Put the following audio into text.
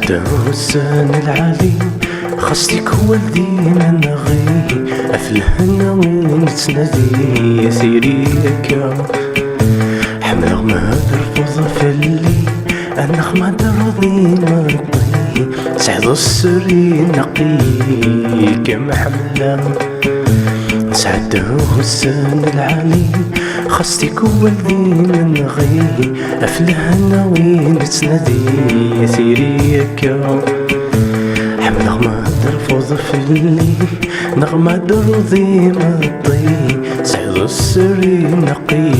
سعد حسين العلي خصتك والدي من غي أفلهنا وين تنادي سيري ياكا حمل ما ترفض فلي أنا ما ترضي ما رضي سعد السري نقي كما حملة سعد حسين العلي خصتك والدي من غي أفلهنا وين تنادي سيري ياكا حمل ما ترفض فلي نغمة ترضي ما تطي سعد السري نقي